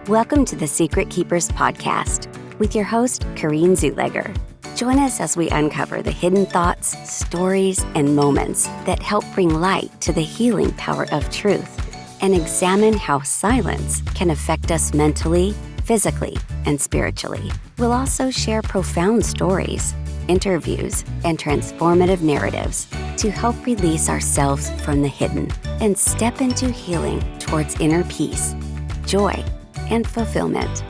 Welcome to the Secret Keepers podcast with your host, Kareen Zutleger. Join us as we uncover the hidden thoughts, stories, and moments that help bring light to the healing power of truth and examine how silence can affect us mentally, physically, and spiritually. We'll also share profound stories, interviews, and transformative narratives to help release ourselves from the hidden and step into healing towards inner peace, joy, and fulfillment.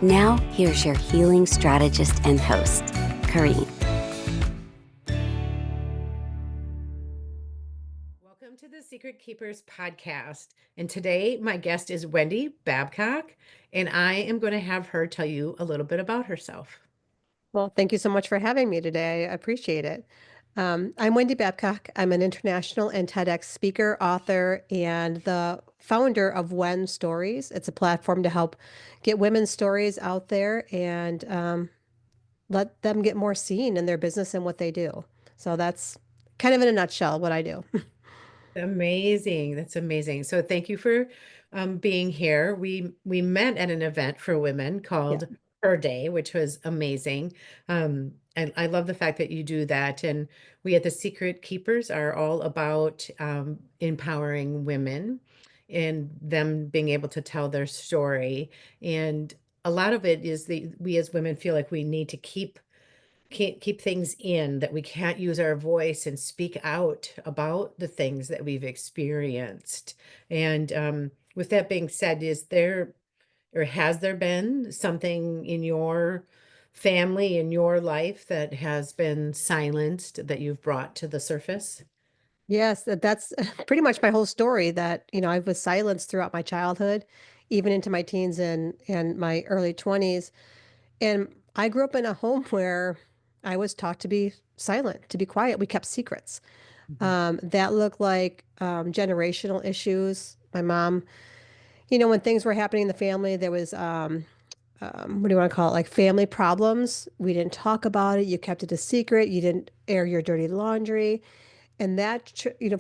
Now, here's your healing strategist and host, Kareen. Welcome to the Secret Keepers podcast. And today, my guest is Wendy Babcock, and I am going to have her tell you a little bit about herself. Well, thank you so much for having me today. I appreciate it. I'm Wendy Babcock. I'm an international and TEDx speaker, author, and the founder of When Stories. It's a platform to help get women's stories out there and let them get more seen in their business and what they do. So that's kind of in a nutshell what I do. Amazing. That's amazing. So thank you for being here. We met at an event for women Yeah. called Her Day, which was amazing. And I love the fact that you do that. And we at the Secret Keepers are all about empowering women and them being able to tell their story. And a lot of it is we as women feel like we need to can't keep things in, that we can't use our voice and speak out about the things that we've experienced. And with that being said, is there or has there been something in your family, in your life that has been silenced that you've brought to the surface? Yes, that's pretty much my whole story that, I was silenced throughout my childhood, even into my teens and my early 20s. And I grew up in a home where I was taught to be silent, to be quiet. We kept secrets. Mhm. That looked like generational issues. My mom, when things were happening in the family, there was, what do you want to call it? Like family problems. We didn't talk about it. You kept it a secret. You didn't air your dirty laundry. And that,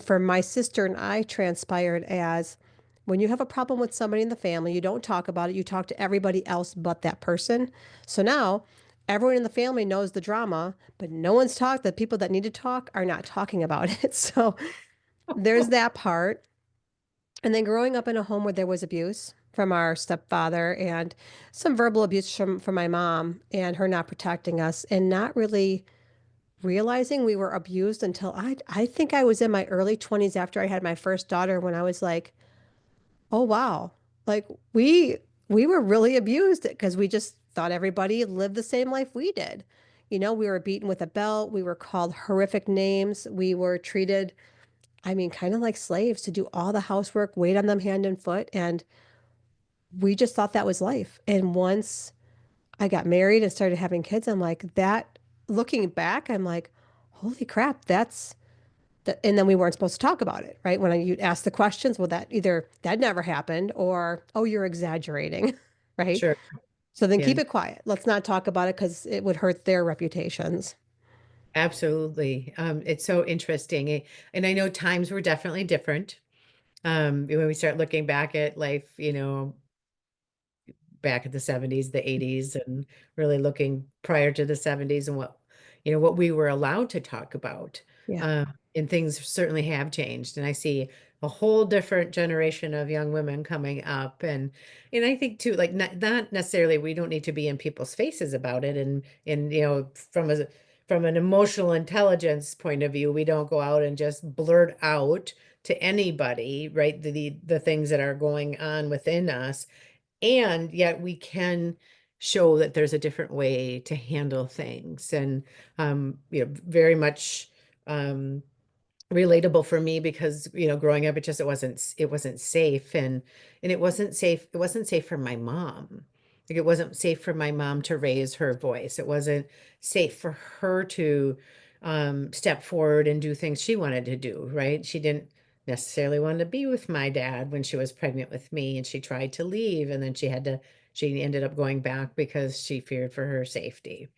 for my sister and I transpired as when you have a problem with somebody in the family, you don't talk about it. You talk to everybody else but that person. So now everyone in the family knows the drama, but no one's talked. The people that need to talk are not talking about it. So there's that part. And then growing up in a home where there was abuse from our stepfather and some verbal abuse from my mom and her not protecting us and not really realizing we were abused until I think I was in my early 20s after I had my first daughter when I was like, "Oh wow. Like we were really abused because we just thought everybody lived the same life we did. We were beaten with a belt, we were called horrific names, we were treated, I mean, kind of like slaves to do all the housework, wait on them hand and foot, and we just thought that was life. And once I got married and started having kids, I'm like, that looking back, I'm like, holy crap, that's that. And then we weren't supposed to talk about it, right? When you'd ask the questions, well, that either that never happened or, oh, you're exaggerating, right? Sure. So then Yeah, keep it quiet. Let's not talk about it because it would hurt their reputations. absolutely. It's so interesting. And I know times were definitely different. When we start looking back at life, back at the 70s, the 80s, and really looking prior to the 70s and what we were allowed to talk about. Yeah. Uh, and things certainly have changed. And I see a whole different generation of young women coming up. And I think too, like not necessarily we don't need to be in people's faces about it. And from an emotional intelligence point of view, we don't go out and just blurt out to anybody, right? The things that are going on within us, and yet we can show that there's a different way to handle things. And very much um relatable for me because growing up it wasn't safe, and it wasn't safe for my mom. Like, it wasn't safe for my mom to raise her voice. It wasn't safe for her to step forward and do things she wanted to do, right? She didn't necessarily want to be with my dad when she was pregnant with me, and she tried to leave, and then she ended up going back because she feared for her safety.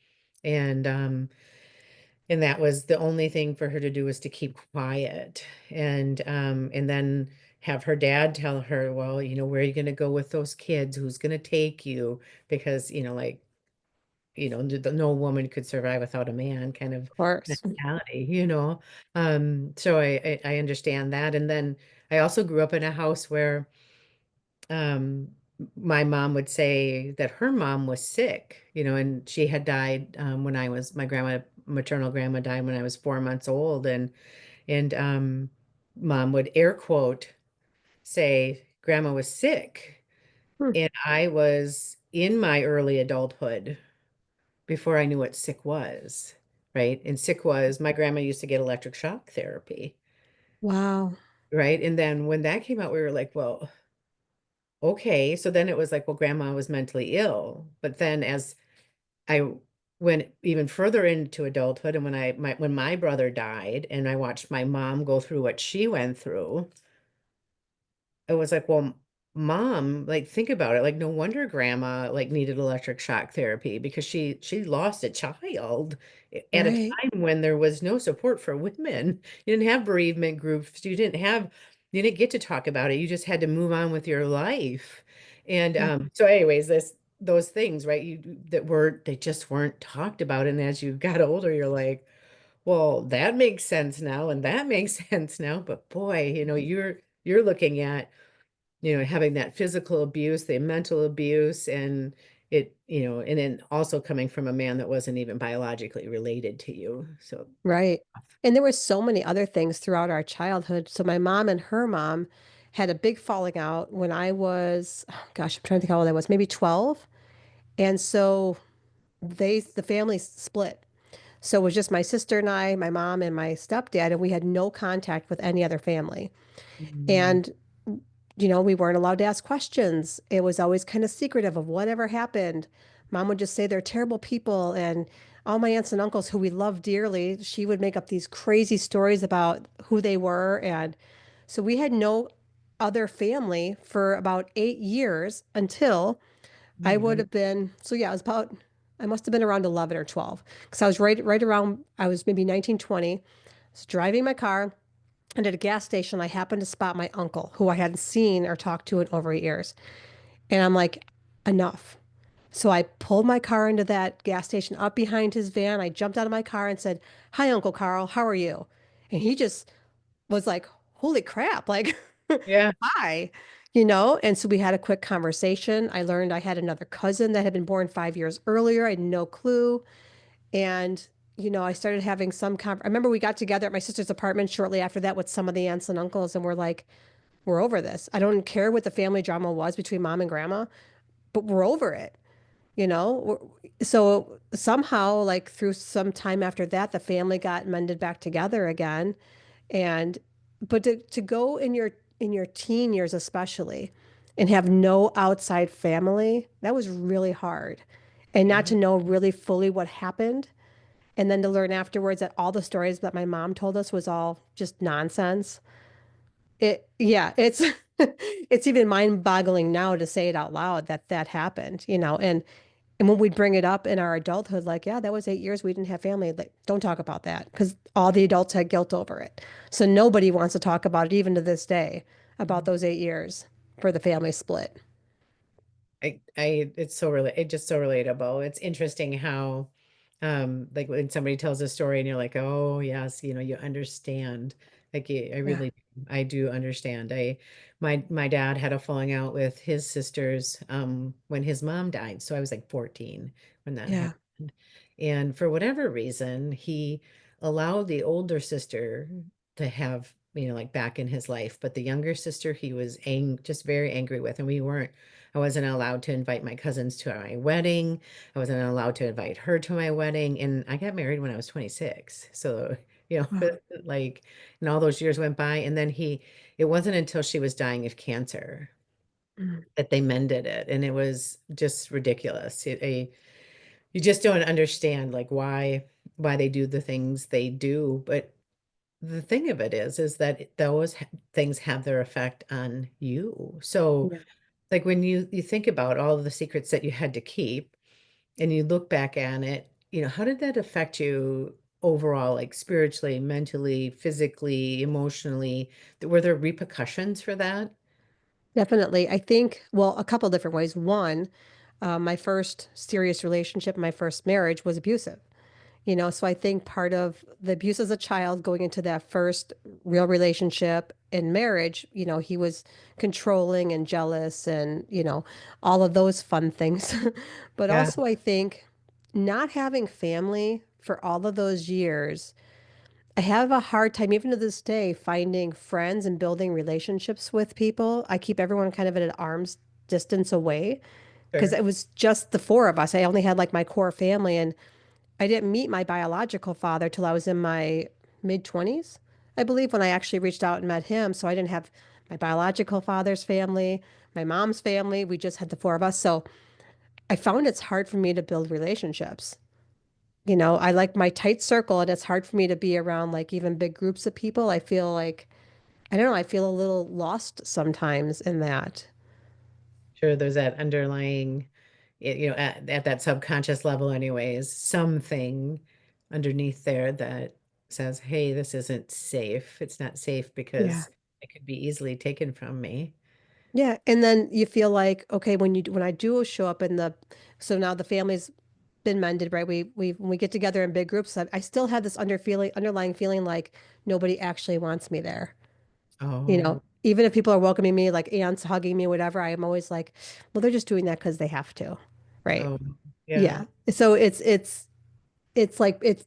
And that was the only thing for her to do, was to keep quiet. And then, have her dad tell her, well, where are you going to go with those kids? Who's going to take you? Because, like, no woman could survive without a man kind of Of course. mentality. So I understand that. And then I also grew up in a house where um my mom would say that her mom was sick, and she had died when my maternal grandma died when I was 4 months old, and mom would air quote say grandma was sick, Hmm. and I was in my early adulthood before I knew what sick was, right? And sick was my grandma used to get electric shock therapy, Wow. right? And then when that came out, we were like, well, okay. So then it was like, well, grandma was mentally ill. But then as I went even further into adulthood, and when my brother died and I watched my mom go through what she went through, it was like, well, mom, like think about it. Like no wonder grandma like needed electric shock therapy because she lost a child at a Right. time when there was no support for women. You didn't have bereavement groups. You didn't get to talk about it. You just had to move on with your life. And Yeah. so anyways, those things, right? They just weren't talked about. And as you got older, you're like, well, that makes sense now, and that makes sense now. But boy, you're looking at having that physical abuse, the mental abuse, and and then also coming from a man that wasn't even biologically related to you. So, Right. And there were so many other things throughout our childhood. So my mom and her mom had a big falling out when I was, oh gosh, I'm trying to think how old I was, maybe 12. And so the family split. So it was just my sister and I, my mom and my stepdad, and we had no contact with any other family. mm, And, we weren't allowed to ask questions. It was always kind of secretive of whatever happened. Mom would just say they're terrible people. And all my aunts and uncles, who we loved dearly, she would make up these crazy stories about who they were. And so we had no other family for about 8 years until oh I my would goodness. have been, so yeah, I must have been around 11 or 12 because I was right around, I was maybe 19, 20. I was driving my car. And at a gas station, I happened to spot my uncle, who I hadn't seen or talked to in over 8 years. And I'm like, enough. So I pulled my car into that gas station up behind his van. I jumped out of my car and said, "Hi, Uncle Carl. How are you?" And he just was like, "Holy crap." Like, Yeah. hi, And so we had a quick conversation. I learned I had another cousin that had been born 5 years earlier. I had no clue. And, I started having I remember we got together at my sister's apartment shortly after that with some of the aunts and uncles, and we're like, we're over this. I don't care what the family drama was between mom and grandma, but we're over it, you know? So somehow, like through some time after that, the family got mended back together again. And, but to go in your teen years, especially, and have no outside family, that was really hard. And not Yeah. to know really fully what happened, and then to learn afterwards that all the stories that my mom told us was all just nonsense. Yeah, it's it's even mind-boggling now to say it out loud that that happened, and when we bring it up in our adulthood, like, yeah, that was 8 years we didn't have family. Like, don't talk about that because all the adults had guilt over it. So nobody wants to talk about it, even to this day, about those 8 years for the family split. It's just so relatable. It's interesting how, like when somebody tells a story and you're like, oh yes, you understand. Like Yeah, I do understand. My dad had a falling out with his sisters, when his mom died. So I was like 14 when that yeah, happened. And for whatever reason, he allowed the older sister to have, like back in his life, but the younger sister he was just very angry with, and I wasn't allowed to invite my cousins to my wedding. I wasn't allowed to invite her to my wedding. And I got married when I was 26. So, wow. like, and all those years went by. And then it wasn't until she was dying of cancer Mm. that they mended it. And it was just ridiculous. You just don't understand like why they do the things they do. But the thing of it is that things have their effect on you. So, Yeah, like when you think about all of the secrets that you had to keep and you look back at it, how did that affect you overall, like spiritually, mentally, physically, emotionally? Were there repercussions for that? Definitely. I think, well, a couple different ways. One, my first serious relationship, my first marriage was abusive. So I think part of the abuse as a child going into that first real relationship in marriage, he was controlling and jealous and, all of those fun things. But Yeah, also, I think not having family for all of those years, I have a hard time, even to this day, finding friends and building relationships with people. I keep everyone kind of at an arm's distance away because sure. it was just the four of us. I only had like my core family, and I didn't meet my biological father till I was in my mid 20s, I believe, when I actually reached out and met him. So I didn't have my biological father's family, my mom's family. We just had the four of us. So I found it's hard for me to build relationships. I like my tight circle, and it's hard for me to be around like even big groups of people. I feel like, I don't know, I feel a little lost sometimes in that. Sure, there's that underlying, at that subconscious level anyways, something underneath there that says, hey, this isn't safe. It's not safe Yeah. because it could be easily taken from me. Yeah, and then you feel like, okay, when I do show up in the, so now the family's been mended, right? We when we get together in big groups, I still have this underlying feeling like nobody actually wants me there. Oh, Even if people are welcoming me, like aunts hugging me, whatever, I am always like, well, they're just doing that because they have to, right? oh, yeah, Yeah. So it's like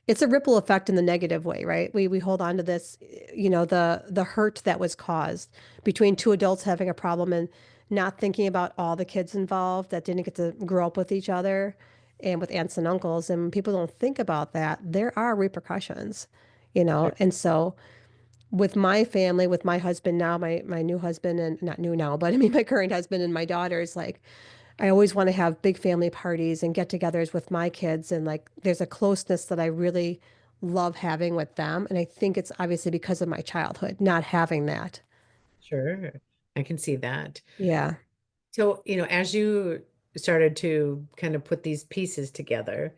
it's a ripple effect in the negative way, right? We hold on to this, the hurt that was caused between two adults having a problem and not thinking about all the kids involved that didn't get to grow up with each other and with aunts and uncles. And when people don't think about that, there are repercussions, sure. And so with my family, with my husband now, my new husband, and not new now, but I mean my current husband and my daughters, like I always want to have big family parties and get-togethers with my kids, and like there's a closeness that I really love having with them, and I think it's obviously because of my childhood not having that. Sure. I can see that. Yeah. So, as you started to kind of put these pieces together,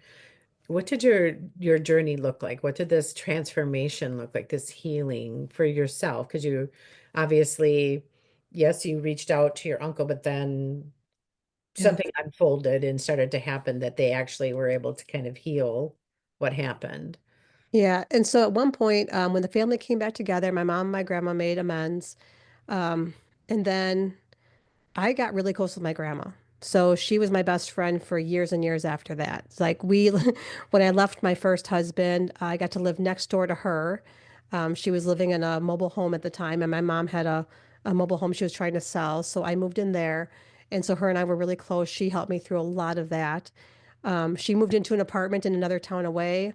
what did your journey look like? What did this transformation look like, this healing for yourself? Because you obviously, yes, you reached out to your uncle, but then Yeah. something unfolded and started to happen that they actually were able to kind of heal what happened. Yeah. And so at one point, when the family came back together, my mom and my grandma made amends. Um, and then I got really close with my grandma. So she was my best friend for years and years after that. It's like when I left my first husband, I got to live next door to her. She was living in a mobile home at the time, and my mom had a mobile home she was trying to sell. So I moved in there. And so her and I were really close. She helped me through a lot of that. She moved into an apartment in another town away.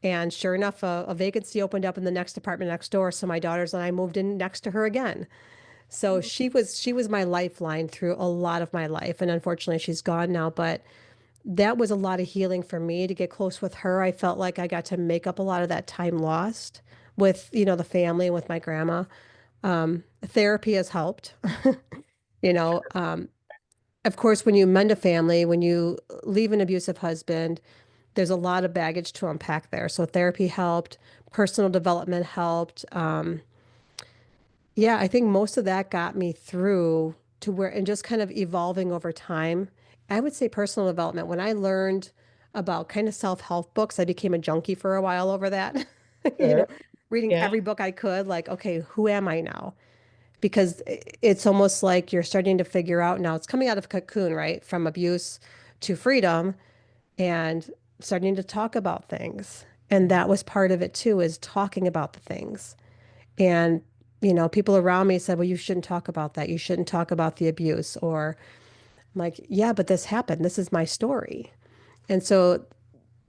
And sure enough, a vacancy opened up in the next apartment next door. So my daughters and I moved in next to her again. So she was my lifeline through a lot of my life, and unfortunately she's gone now, but that was a lot of healing for me to get close with her. I felt like I got to make up a lot of that time lost with, the family and with my grandma. Therapy has helped. You know, um, of course, when you mend a family, when you leave an abusive husband, there's a lot of baggage to unpack there. So therapy helped, personal development helped. Yeah, I think most of that got me through to where, and just kind of evolving over time. I would say personal development. When I learned about kind of self-help books, I became a junkie for a while over that. You know, Sure. reading Yeah. every book I could, like, okay, who am I now? Because it's almost like you're starting to figure out now, it's coming out of cocoon, right? From abuse to freedom and starting to talk about things. And Mhm. that was part of it too, is talking about the things. And, people around me said, well, you shouldn't talk about that. You shouldn't talk about the abuse. Or I'm like, yeah, but this happened. This is my story. And so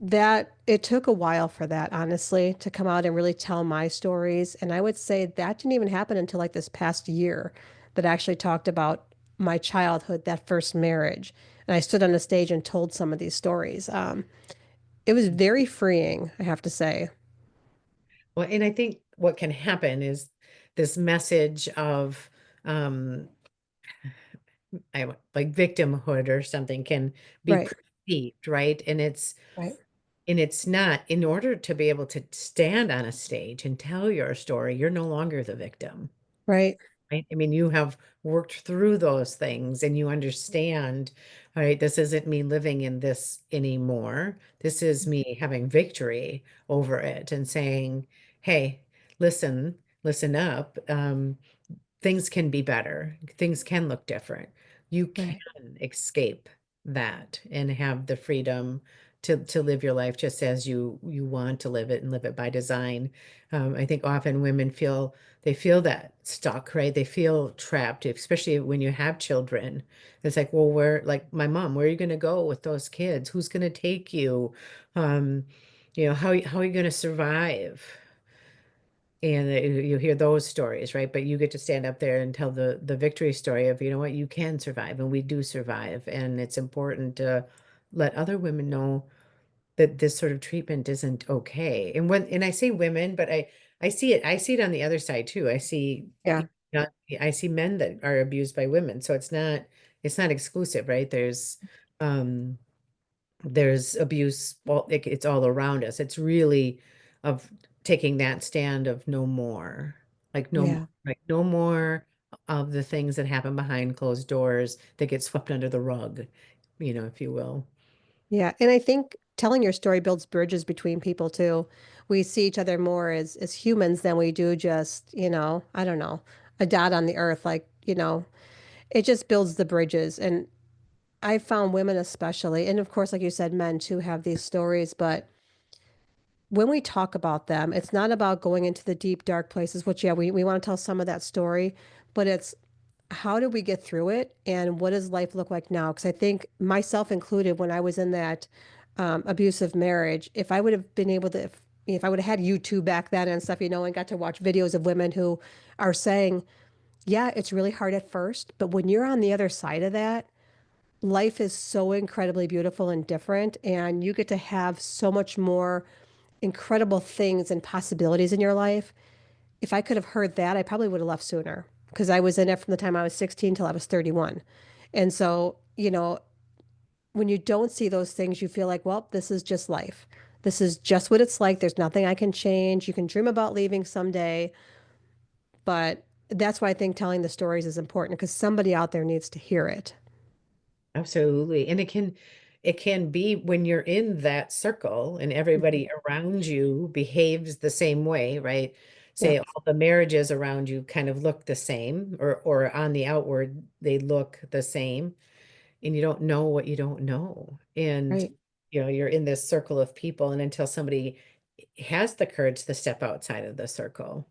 that it took a while for that, honestly, to come out and really tell my stories. And I would say that didn't even happen until like this past year that I actually talked about my childhood, that first marriage. And I stood on the stage and told some of these stories. It was very freeing, I have to say. Well, and I think what can happen is this message of um like victimhood or something can be Right. perceived, right? And it's Right. And it's not, in order to be able to stand on a stage and tell your story, you're no longer the victim, Right. right? I mean, you have worked through those things and you understand, all right, this isn't me living in this anymore. This is me having victory over it and saying, hey, listen, listen up. Things can be better. Things can look different. You can Right. escape that and have the freedom to live your life just as you want to live it and live it by design. I think often women feel they feel that stuck, right? They feel trapped, especially when you have children. It's like, well, where, like my mom, where are you going to go with those kids? Who's going to take you? Um, how are you going to survive? And you hear those stories, right? But you get to stand up there and tell the victory story of, you know what, you can survive and we do survive. And it's important to let other women know that this sort of treatment isn't okay. And I say women, but I see it on the other side too. Yeah. I see men that are abused by women. So it's not exclusive, right? Um there's abuse, well, it's all around us. It's really of taking that stand of no more, like no more, Yeah. like no more of the things that happen behind closed doors that get swept under the rug, if you will. Yeah. And I think telling your story builds bridges between people too. We see each other more as humans than we do just, I don't know, a dot on the earth. Like, it just builds the bridges. And I found women especially, and of course, like you said, men too have these stories, but when we talk about them, it's not about going into the deep, dark places, which, yeah, we want to tell some of that story, but it's how do we get through it and what does life look like now? Because I think myself included, when I was in that abusive marriage, if I would have been able to, if I would have had YouTube back then and stuff, and got to watch videos of women who are saying, yeah, it's really hard at first, but when you're on the other side of that, life is so incredibly beautiful and different, and you get to have so much more incredible things and possibilities in your life. If I could have heard that, I probably would have left sooner because I was in it from the time I was 16 till I was 31. And so, when you don't see those things, you feel like, well, this is just life. This is just what it's like. There's nothing I can change. You can dream about leaving someday, but that's why I think telling the stories is important because somebody out there needs to hear it. Absolutely. And it can be when you're in that circle and Mhm. everybody around you behaves the same way, right? Say Yep. all the marriages around you kind of look the same, or on the outward they look the same, and you don't know what you don't know. And Right. you're in this circle of people, and until somebody has the courage to step outside of the circle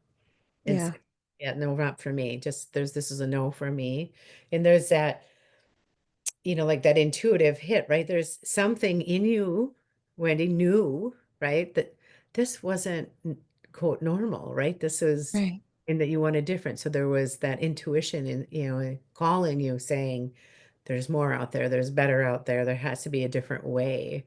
and Yeah. say, yeah, no, not for me. Just this is a no for me. And there's that, like that intuitive hit, right? There's something in you, Wendy, knew, right? That this wasn't quote normal, right? This is, Right. and that you wanted different. So there was that intuition in, calling you saying, there's more out there, there's better out there, there has to be a different way.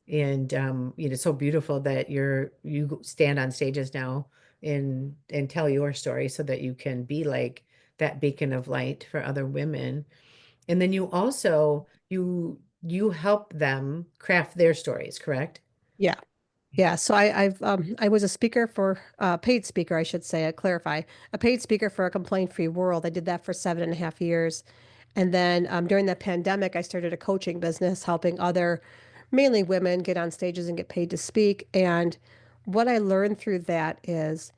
And it's so beautiful that you stand on stages now and tell your story so that you can be like that beacon of light for other women. And then you help them craft their stories, correct? Yeah. Yeah, so I was a speaker for paid speaker, I should say, I clarify, a paid speaker for a complaint-free world. I did that for 7.5 years. And then during the pandemic, I started a coaching business helping other, mainly women, get on stages and get paid to speak. And what I learned through that is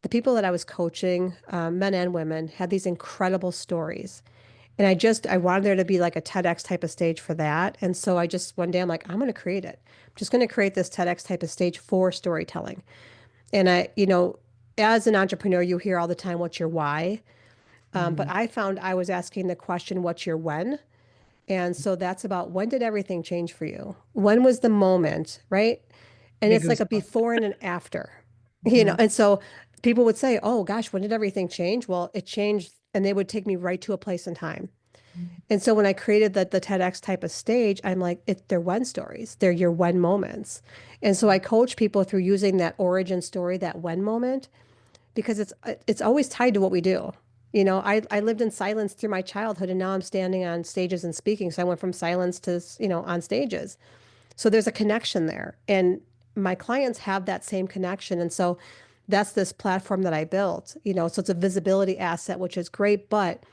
the people that I was coaching, men and women, had these incredible stories. And I wanted there to be like a TEDx type of stage for that. And so I just, one day I'm like, I'm going to create it. I'm just going to create this TEDx type of stage for storytelling. And as an entrepreneur, you hear all the time, what's your why? But Mhm. I found I was asking the question, what's your when? And so that's about when did everything change for you? When was the moment, right? And Yeah, it's like a goosebumps. before and an after, Mhm. And so people would say, oh gosh, when did everything change? Well, it changed, and they would take me right to a place and time. And so when I created the TEDx type of stage, I'm like, they're when stories. They're your when moments. And so I coach people through using that origin story, that when moment, because it's always tied to what we do. I lived in silence through my childhood, and now I'm standing on stages and speaking. So I went from silence to, on stages. So there's a connection there. And my clients have that same connection. And so that's this platform that I built, so it's a visibility asset, which is great. But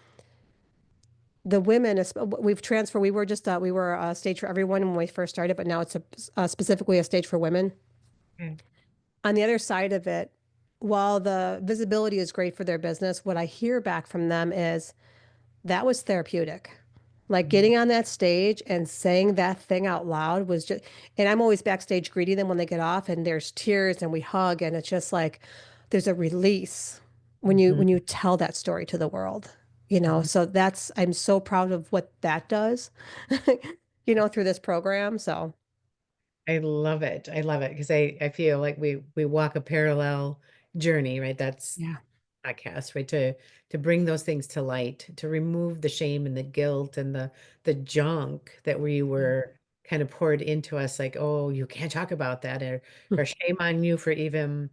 the women, we've transferred, we were a stage for everyone when we first started, but now it's specifically a stage for women. Okay. On the other side of it, while the visibility is great for their business, what I hear back from them is that was therapeutic. Like Mhm. getting on that stage and saying that thing out loud was just, and I'm always backstage greeting them when they get off and there's tears and we hug and it's just like there's a release Mhm. when you tell that story to the world, Mhm. So I'm so proud of what that does, through this program. So I love it. I love it because I feel like we walk a parallel journey, right? That's yeah. podcast, right? To bring those things to light, to remove the shame and the guilt and the junk that we Yeah. were kind of poured into us, like, oh, you can't talk about that, or shame on you for even,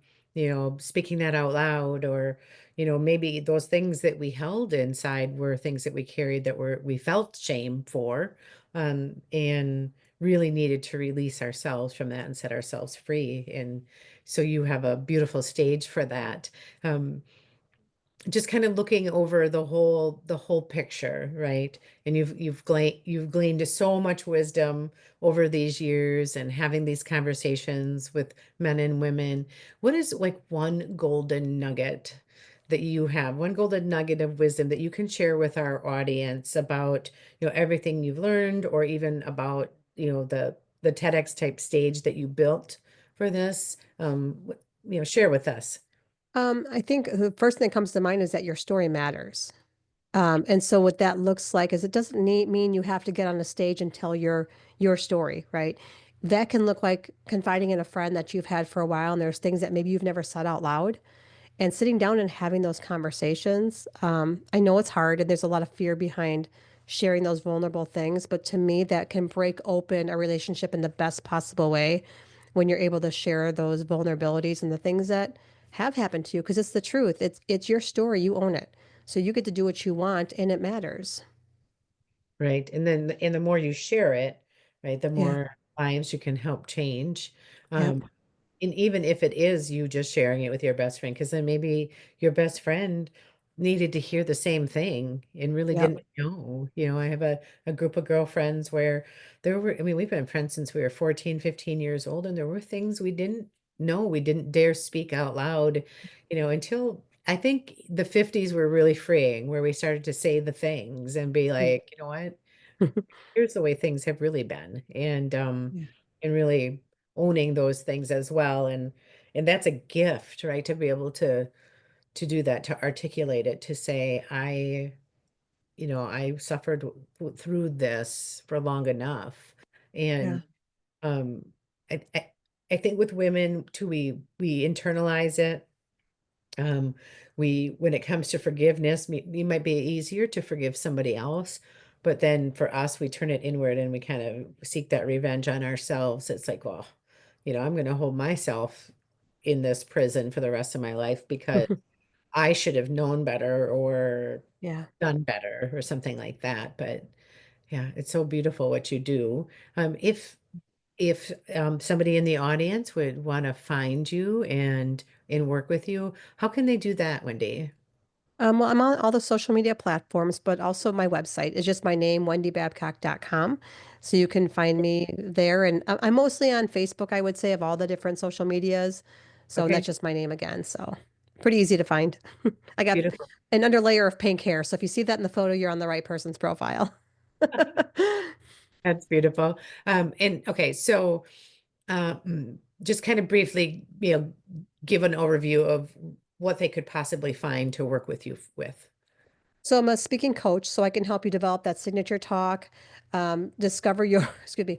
speaking that out loud, or maybe those things that we held inside were things that we carried that we felt shame for, and really needed to release ourselves from that and set ourselves free. And so you have a beautiful stage for that. Um, just kind of looking over the whole picture, right? And you've gleaned so much wisdom over these years and having these conversations with men and women. What is like one golden nugget that you have, one golden nugget of wisdom that you can share with our audience about, everything you've learned, or even about, the TEDx type stage that you built for this? Share with us. I think the first thing that comes to mind is that your story matters. And so what that looks like is it doesn't mean you have to get on a stage and tell your story, right? That can look like confiding in a friend that you've had for a while, and there's things that maybe you've never said out loud. And sitting down and having those conversations. I know it's hard, and there's a lot of fear behind sharing those vulnerable things, but to me, that can break open a relationship in the best possible way when you're able to share those vulnerabilities and the things that have happened to you, because it's the truth. It's your story. You own it. So you get to do what you want, and it matters. Right. And the more you share it, right, the Yeah. more lives you can help change. Yep. Um, and even if it is you just sharing it with your best friend, because then maybe your best friend needed to hear the same thing and really Yep. didn't know. I have a group of girlfriends where I mean, we've been friends since we were 14, 15 years old, and there were things we didn't know, we didn't dare speak out loud, until I think the 50s were really freeing, where we started to say the things and be like, you know what? Here's the way things have really been. Yeah. And really owning those things as well. And that's a gift, right? To be able to do that, to articulate it, to say, I suffered through this for long enough. Yeah. And um I, I I think with women too, we internalize it. um, when it comes to forgiveness, it might be easier to forgive somebody else, but then for us, we turn it inward and we kind of seek that revenge on ourselves. It's like, well, I'm going to hold myself in this prison for the rest of my life because I should have known better or Yeah. done better or something like that. But yeah, it's so beautiful what you do. If somebody in the audience would want to find you and work with you, how can they do that, Wendy? Well, I'm on all the social media platforms, but also my website is just my name, wendybabcock.com. So you can find me there. And I'm mostly on Facebook, I would say, of all the different social medias. So, and that's Okay, just my name again. So pretty easy to find. I got beautiful. an underlayer of pink hair. So if you see that in the photo, you're on the right person's profile. That's beautiful. And okay, so just kind of briefly, give an overview of what they could possibly find to work with you with. So I'm a speaking coach, so I can help you develop that signature talk, discover your, excuse me,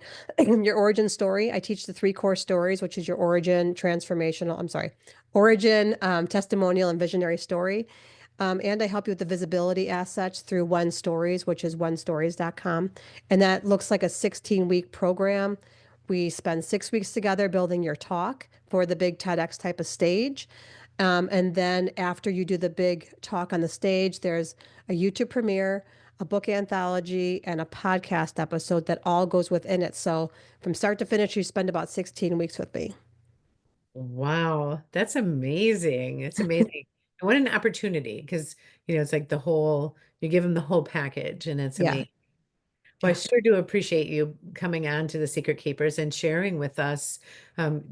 your origin story. I teach the three core stories, which is your origin, transformational, I'm sorry, origin, testimonial, and visionary story. And I help you with the visibility assets through One Stories, which is onestories.com. And that looks like a 16-week program. We spend 6 weeks together building your talk for the big TEDx type of stage. And then after you do the big talk on the stage, there's a YouTube premiere. a book anthology, and a podcast episode that all goes within it. So from start to finish, you spend about 16 weeks with me. Wow, that's amazing. It's amazing. And what an opportunity because, it's like you give them the whole package and it's Yeah. amazing. Well, I sure do appreciate you coming on to the Secret Keepers and sharing with us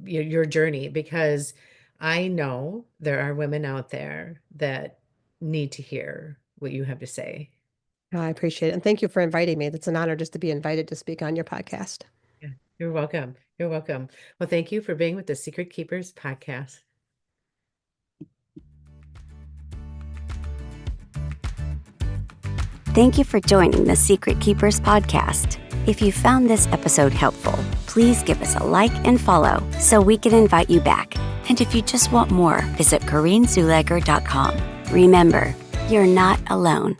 your journey because I know there are women out there that need to hear what you have to say. I appreciate it. And thank you for inviting me. It's an honor just to be invited to speak on your podcast. Yeah, you're welcome. You're welcome. Well, thank you for being with the Secret Keepers podcast. Thank you for joining the Secret Keepers podcast. If you found this episode helpful, please give us a like and follow so we can invite you back. And if you just want more, visit CorrineZuleger.com. Remember, you're not alone.